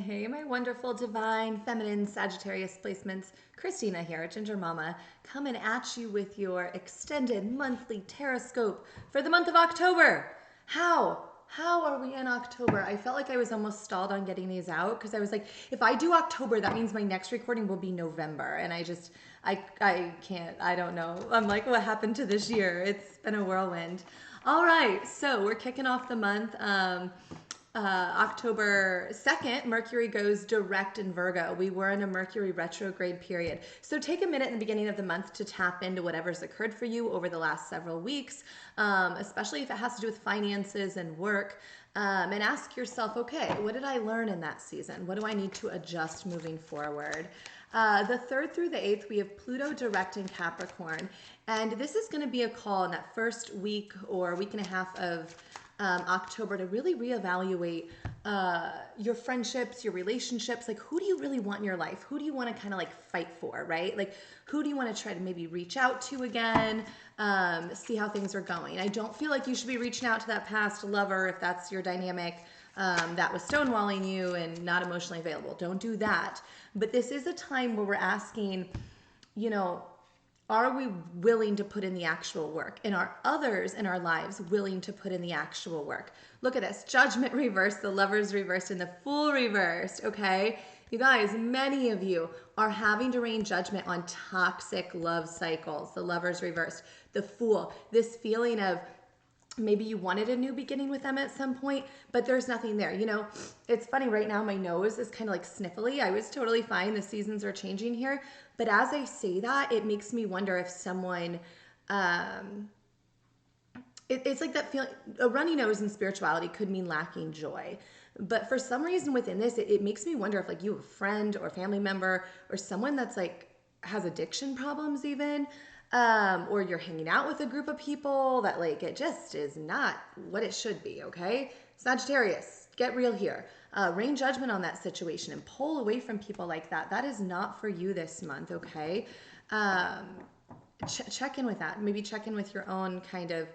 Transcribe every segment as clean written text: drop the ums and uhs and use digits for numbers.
Hey, my wonderful, divine, feminine Sagittarius placements. Christina here, Ginger Mama, coming at you with your extended monthly Tarotscope for the month of October. How are we in October? I felt like I was almost stalled on getting these out because I was like, if I do October, that means my next recording will be November. And I can't, I don't know. I'm like, what happened to this year? It's been a whirlwind. All right, so we're kicking off the month. October 2nd, Mercury goes direct in Virgo. We were in a Mercury retrograde period. So take a minute in the beginning of the month to tap into whatever's occurred for you over the last several weeks, especially if it has to do with finances and work. And ask yourself, okay, what did I learn in that season? What do I need to adjust moving forward? The 3rd through the 8th, we have Pluto direct in Capricorn. And this is going to be a call in that first week or week and a half of October to really reevaluate your friendships, your relationships. Like, who do you really want in your life? Who do you want to kind of like fight for, right? Like, who do you want to try to maybe reach out to again, see how things are going? I don't feel like you should be reaching out to that past lover if that's your dynamic that was stonewalling you and not emotionally available. Don't do that. But this is a time where we're asking, you know, are we willing to put in the actual work? And are others in our lives willing to put in the actual work? Look at this. Judgment reversed, the Lovers reversed, and the Fool reversed, okay? You guys, many of you are having to rain judgment on toxic love cycles. The Lovers reversed. The Fool, this feeling of maybe you wanted a new beginning with them at some point, but there's nothing there. You know, it's funny right now, my nose is kind of like sniffly. I was totally fine. The seasons are changing here. But as I say that, it makes me wonder if someone, it's like that feeling, a runny nose in spirituality could mean lacking joy. But for some reason within this, it makes me wonder if like you have a friend or a family member or someone that's like has addiction problems even, or you're hanging out with a group of people that like it just is not what it should be, okay? Sagittarius, get real here. Rain judgment on that situation and pull away from people like that. That is not for you this month, okay? Check in with that. Maybe check in with your own kind of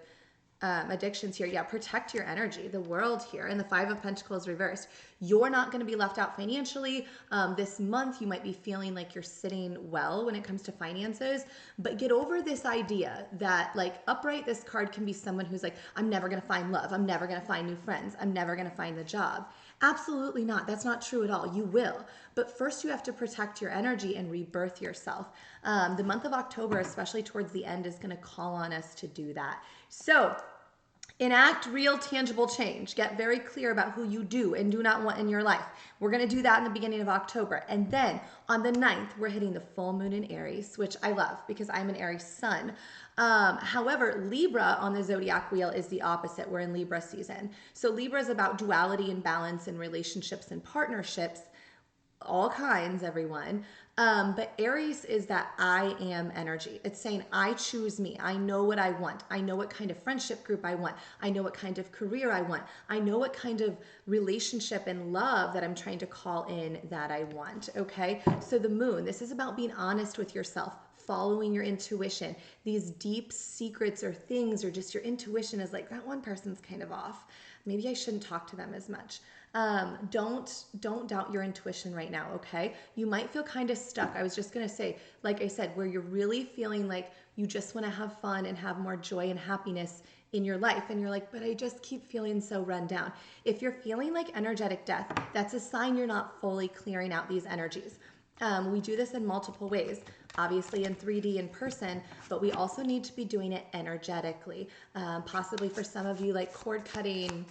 addictions here. Yeah, protect your energy. The World here and the Five of Pentacles reversed. You're not going to be left out financially. This month, you might be feeling like you're sitting well when it comes to finances, but get over this idea that like upright, this card can be someone who's like, I'm never going to find love. I'm never going to find new friends. I'm never going to find the job. Absolutely not. That's not true at all. You will. But first, you have to protect your energy and rebirth yourself. The month of October, especially towards the end, is going to call on us to do that. So, enact real tangible change. Get very clear about who you do and do not want in your life. We're going to do that in the beginning of October. And then on the 9th, we're hitting the full moon in Aries, which I love because I'm an Aries sun. However, Libra on the zodiac wheel is the opposite. We're in Libra season. So Libra is about duality and balance in relationships and partnerships, all kinds, everyone. But Aries is that I am energy. It's saying, I choose me. I know what I want. I know what kind of friendship group I want. I know what kind of career I want. I know what kind of relationship and love that I'm trying to call in that I want. Okay. So the moon, this is about being honest with yourself, following your intuition. These deep secrets or things, or just your intuition is like, that one person's kind of off. Maybe I shouldn't talk to them as much. Don't doubt your intuition right now, okay? You might feel kind of stuck. I was just gonna say, like I said, where you're really feeling like you just wanna have fun and have more joy and happiness in your life. And you're like, but I just keep feeling so run down. If you're feeling like energetic death, that's a sign you're not fully clearing out these energies. We do this in multiple ways, obviously in 3D in person, but we also need to be doing it energetically. Possibly for some of you, like cord cutting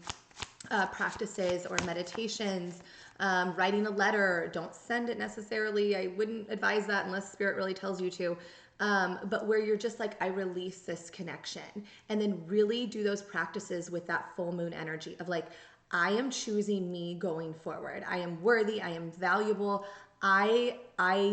practices or meditations, writing a letter. Don't send it necessarily. I wouldn't advise that unless spirit really tells you to. But where you're just like, I release this connection, and then really do those practices with that full moon energy of like, I am choosing me going forward. I am worthy. I am valuable. I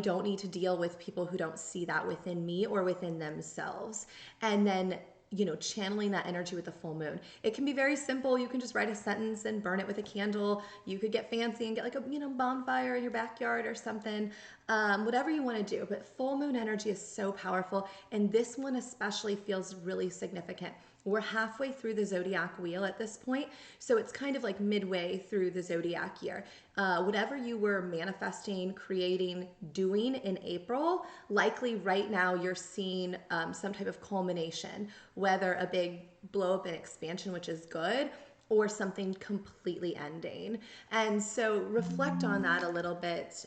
don't need to deal with people who don't see that within me or within themselves. And then, you know, channeling that energy with the full moon. It can be very simple. You can just write a sentence and burn it with a candle. You could get fancy and get like a, you know, bonfire in your backyard or something. Whatever you want to do. But full moon energy is so powerful. And this one especially feels really significant. We're halfway through the zodiac wheel at this point. So it's kind of like midway through the zodiac year. Whatever you were manifesting, creating, doing in April, likely right now you're seeing some type of culmination, whether a big blow up and expansion, which is good, or something completely ending. And so reflect on that a little bit.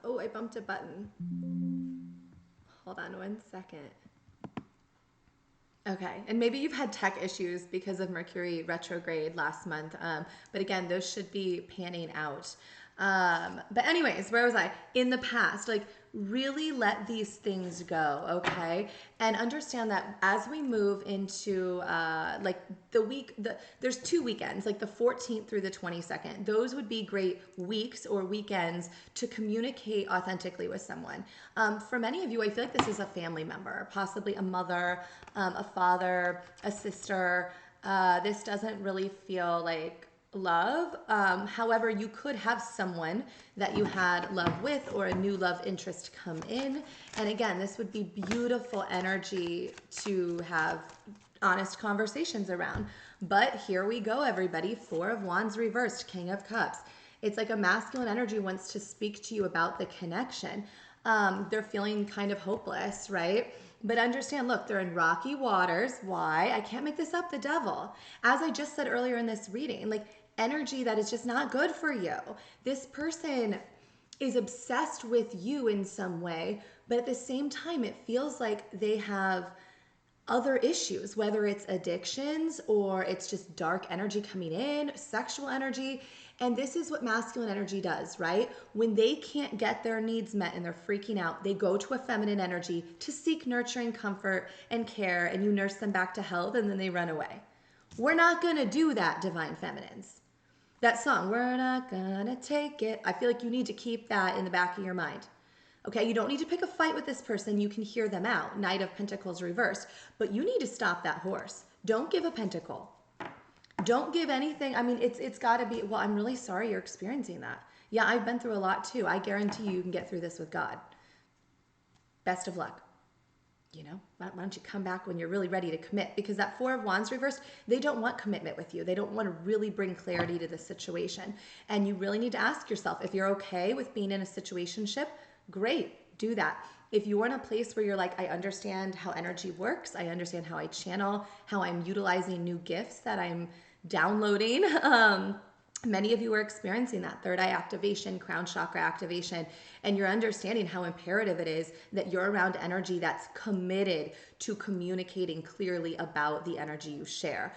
Oh, I bumped a button. Hold on one second. Okay, and maybe you've had tech issues because of Mercury retrograde last month, but again, those should be panning out. But anyways, where was I? In the past, like really let these things go, okay? And understand that as we move into like there's 2 weekends, like the 14th through the 22nd. Those would be great weeks or weekends to communicate authentically with someone. For many of you, I feel like this is a family member, possibly a mother, a father, a sister. This doesn't really feel like love. However, you could have someone that you had love with or a new love interest come in. And again, this would be beautiful energy to have honest conversations around. But here we go, everybody. 4 of Wands reversed, King of Cups. It's like a masculine energy wants to speak to you about the connection. They're feeling kind of hopeless, right? But understand, look, they're in rocky waters. Why? I can't make this up, the devil. As I just said earlier in this reading, like energy that is just not good for you. This person is obsessed with you in some way, but at the same time, it feels like they have other issues, whether it's addictions or it's just dark energy coming in, sexual energy. And this is what masculine energy does, right? When they can't get their needs met and they're freaking out, they go to a feminine energy to seek nurturing, comfort, and care, and you nurse them back to health, and then they run away. We're not gonna do that, divine feminines. That song, we're not gonna take it. I feel like you need to keep that in the back of your mind. Okay, you don't need to pick a fight with this person. You can hear them out. Knight of Pentacles reversed. But you need to stop that horse. Don't give a pentacle. Don't give anything. I mean, it's got to be, well, I'm really sorry you're experiencing that. Yeah, I've been through a lot too. I guarantee you can get through this with God. Best of luck. You know, why don't you come back when you're really ready to commit? Because that 4 of Wands reversed, they don't want commitment with you. They don't want to really bring clarity to the situation. And you really need to ask yourself, if you're okay with being in a situationship, great, do that. If you're in a place where you're like, I understand how energy works, I understand how I channel, how I'm utilizing new gifts that I'm downloading. Many of you are experiencing that third eye activation, crown chakra activation, and you're understanding how imperative it is that you're around energy that's committed to communicating clearly about the energy you share.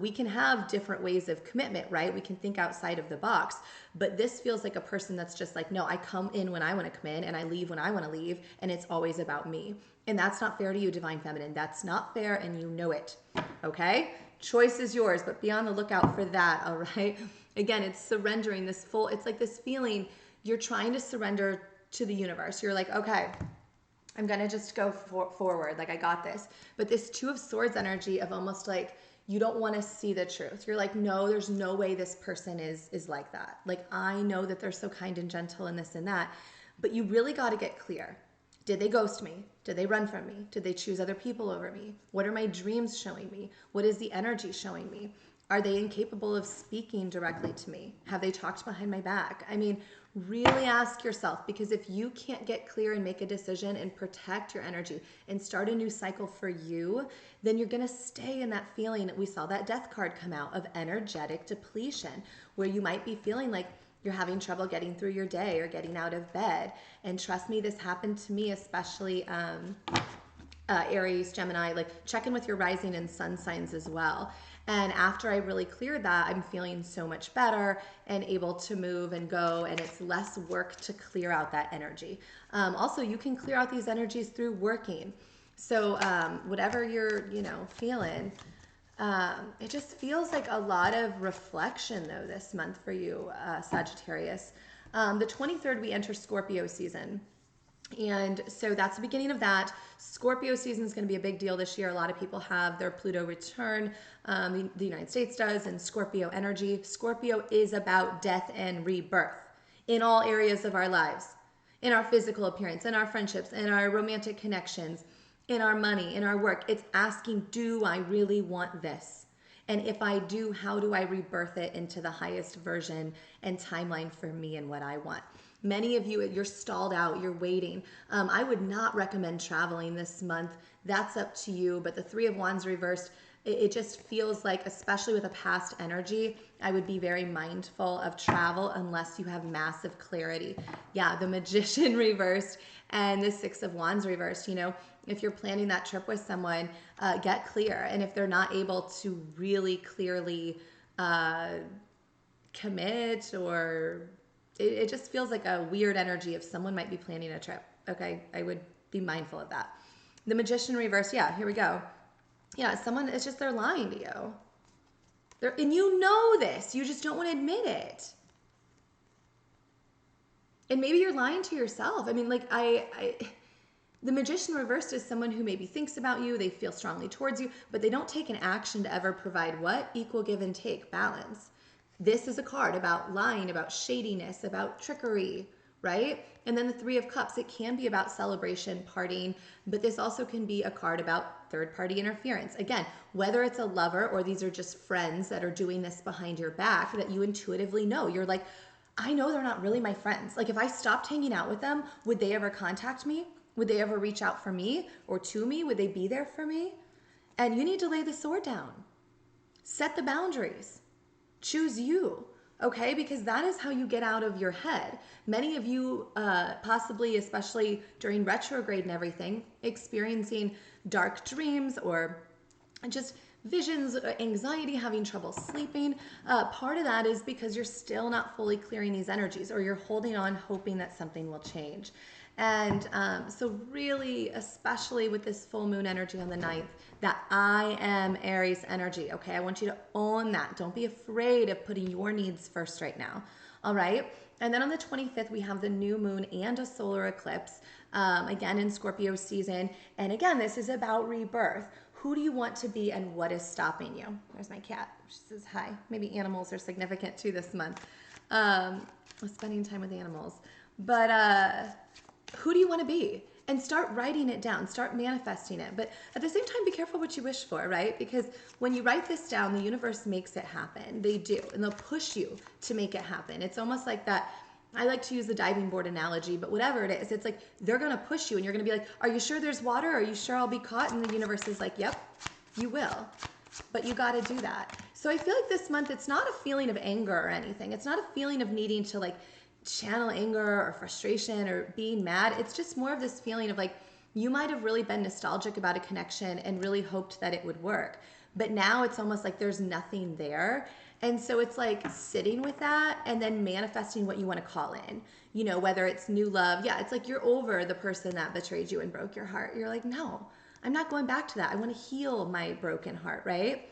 We can have different ways of commitment, right? We can think outside of the box, but this feels like a person that's just like, no, I come in when I want to come in and I leave when I want to leave, and it's always about me. And that's not fair to you, divine feminine. That's not fair, and you know it, okay? Choice is yours, but be on the lookout for that, all right? Again, it's surrendering this full, it's like this feeling you're trying to surrender to the universe. You're like, okay, I'm going to just go forward. Like, I got this. But this 2 of Swords energy of almost like you don't want to see the truth. You're like, no, there's no way this person is like that. Like, I know that they're so kind and gentle and this and that, but you really got to get clear. Did they ghost me? Did they run from me? Did they choose other people over me? What are my dreams showing me? What is the energy showing me? Are they incapable of speaking directly to me? Have they talked behind my back? I mean, really ask yourself, because if you can't get clear and make a decision and protect your energy and start a new cycle for you, then you're going to stay in that feeling. We saw that death card come out of energetic depletion, where you might be feeling like you're having trouble getting through your day or getting out of bed. And trust me, this happened to me, especially Aries, Gemini, like check in with your rising and sun signs as well. And after I really cleared that, I'm feeling so much better and able to move and go, and it's less work to clear out that energy. Also, you can clear out these energies through working. So whatever you're, feeling, it just feels like a lot of reflection though this month for you, Sagittarius. The 23rd, we enter Scorpio season. And so that's the beginning of that. Scorpio season is going to be a big deal this year. A lot of people have their Pluto return. The United States does, and Scorpio energy. Scorpio is about death and rebirth in all areas of our lives, in our physical appearance, in our friendships, in our romantic connections. in our money, in our work. It's asking, do I really want this? And if I do, how do I rebirth it into the highest version and timeline for me and what I want? Many of you, you're stalled out, you're waiting. I would not recommend traveling this month. That's up to you. But the Three of Wands reversed, it just feels like, especially with a past energy, I would be very mindful of travel unless you have massive clarity. Yeah, the Magician reversed and the Six of Wands reversed. You know, if you're planning that trip with someone, get clear. And if they're not able to really clearly commit, or it just feels like a weird energy if someone might be planning a trip. Okay, I would be mindful of that. The Magician reverse, yeah, here we go. Yeah, someone, it's just they're lying to you. And you know this, you just don't want to admit it. And maybe you're lying to yourself. I mean, like the Magician reversed is someone who maybe thinks about you, they feel strongly towards you, but they don't take an action to ever provide what? Equal give and take, balance. This is a card about lying, about shadiness, about trickery, right? And then the Three of Cups, it can be about celebration, partying, but this also can be a card about third-party interference. Again, whether it's a lover or these are just friends that are doing this behind your back that you intuitively know. You're like, I know they're not really my friends. Like if I stopped hanging out with them, would they ever contact me? Would they ever reach out for me or to me? Would they be there for me? And you need to lay the sword down. Set the boundaries. Choose you, okay? Because that is how you get out of your head. Many of you, possibly, especially during retrograde and everything, experiencing dark dreams or just visions, anxiety, having trouble sleeping. Part of that is because you're still not fully clearing these energies, or you're holding on hoping that something will change. And so really, especially with this full moon energy on the 9th, that I am Aries energy, okay? I want you to own that. Don't be afraid of putting your needs first right now, all right? And then on the 25th, we have the new moon and a solar eclipse, again in Scorpio season. And again, this is about rebirth. Who do you want to be and what is stopping you? There's my cat. She says hi. Maybe animals are significant too this month. Spending time with animals. But who do you want to be? And start writing it down, start manifesting it. But at the same time, be careful what you wish for, right? Because when you write this down, the universe makes it happen. They do, and they'll push you to make it happen. It's almost like that. I like to use the diving board analogy, but whatever it is, it's like they're going to push you and you're going to be like, are you sure there's water? Are you sure I'll be caught? And the universe is like, yep, you will. But you got to do that. So I feel like this month, it's not a feeling of anger or anything. It's not a feeling of needing to like channel anger or frustration or being mad. It's just more of this feeling of like, you might have really been nostalgic about a connection and really hoped that it would work. But now it's almost like there's nothing there. And so it's like sitting with that and then manifesting what you want to call in, you know, whether it's new love. Yeah, it's like you're over the person that betrayed you and broke your heart. You're like, no, I'm not going back to that. I want to heal my broken heart, right?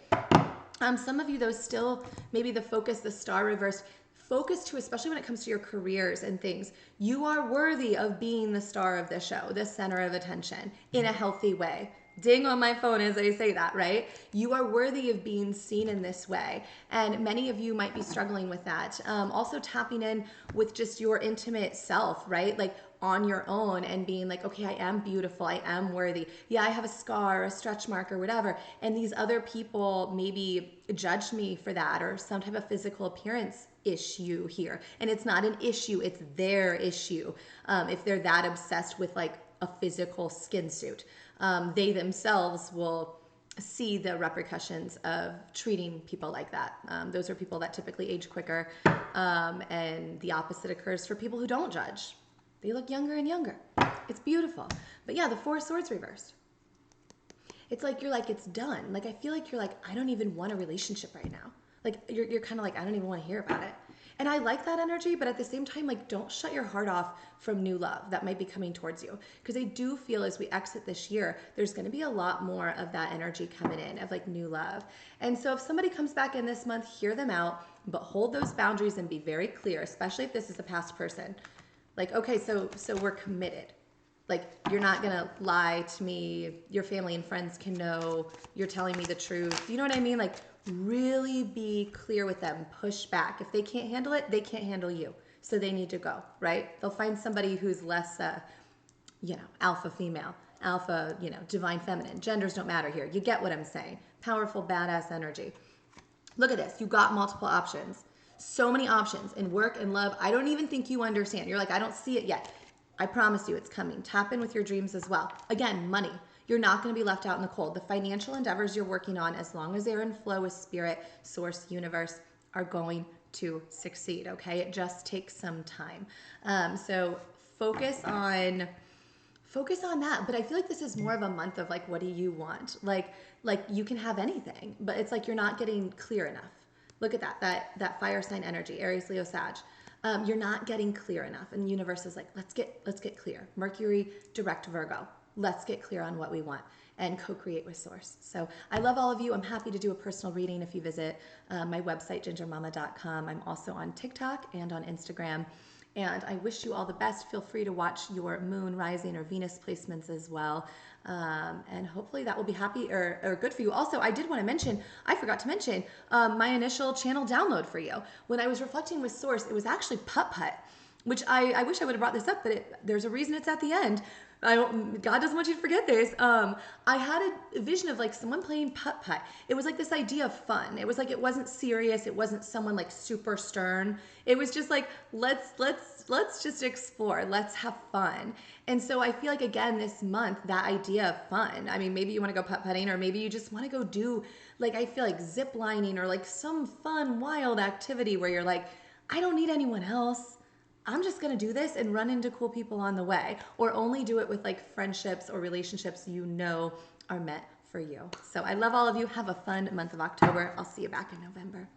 Some of you, though, still maybe the focus, the star reversed, focus to, especially when it comes to your careers and things, you are worthy of being the star of the show, the center of attention in a healthy way. Ding on my phone as I say that, right? You are worthy of being seen in this way. And many of you might be struggling with that. Also tapping in with just your intimate self, right? Like on your own and being like, okay, I am beautiful. I am worthy. Yeah, I have a scar, a stretch mark or whatever. And these other people maybe judged me for that or some type of physical appearance issue here. And it's not an issue. It's their issue. If they're that obsessed with like a physical skin suit. They themselves will see the repercussions of treating people like that. Those are people that typically age quicker, and the opposite occurs for people who don't judge. They look younger and younger. It's beautiful. But yeah, the Four of Swords reversed. It's like you're like, it's done. Like I feel like you're like, I don't even want a relationship right now. Like you're kind of like, I don't even want to hear about it. And I like that energy, but at the same time, like don't shut your heart off from new love that might be coming towards you. Because I do feel as we exit this year, there's going to be a lot more of that energy coming in of like new love. And so if somebody comes back in this month, hear them out, but hold those boundaries and be very clear, especially if this is a past person. Like, okay, so we're committed. Like, you're not going to lie to me. Your family and friends can know you're telling me the truth. You know what I mean? Like, really be clear with them. Push back. If they can't handle it, they can't handle you. So they need to go, right? They'll find somebody who's less, alpha female. alpha, divine feminine. Genders don't matter here. You get what I'm saying. Powerful, badass energy. Look at this. You got multiple options. So many options in work and love. I don't even think you understand. You're like, I don't see it yet. I promise you it's coming. Tap in with your dreams as well. Again, money. You're not going to be left out in the cold. The financial endeavors you're working on, as long as they're in flow with spirit, source, universe, are going to succeed, okay? It just takes some time. So focus on that. But I feel like this is more of a month of like, what do you want? Like you can have anything, but it's like you're not getting clear enough. Look at that fire sign energy, Aries, Leo, Sag. You're not getting clear enough, and the universe is like, let's get clear. Mercury, direct Virgo. Let's get clear on what we want and co-create with source. So I love all of you. I'm happy to do a personal reading if you visit my website, gingermama.com. I'm also on TikTok and on Instagram. And I wish you all the best. Feel free to watch your moon rising or Venus placements as well. And hopefully that will be happy or good for you. Also, I forgot to mention my initial channel download for you. When I was reflecting with source, it was actually putt-putt, which I wish I would have brought this up, but there's a reason it's at the end. God doesn't want you to forget this. I had a vision of like someone playing putt-putt. It was like this idea of fun. It was like, it wasn't serious. It wasn't someone like super stern. It was just like, let's just explore. Let's have fun. And so I feel like, again, this month, that idea of fun, I mean, maybe you want to go putt-putting, or maybe you just want to go do, like, I feel like zip lining or like some fun, wild activity where you're like, I don't need anyone else. I'm just going to do this and run into cool people on the way, or only do it with like friendships or relationships are meant for you. So I love all of you. Have a fun month of October. I'll see you back in November.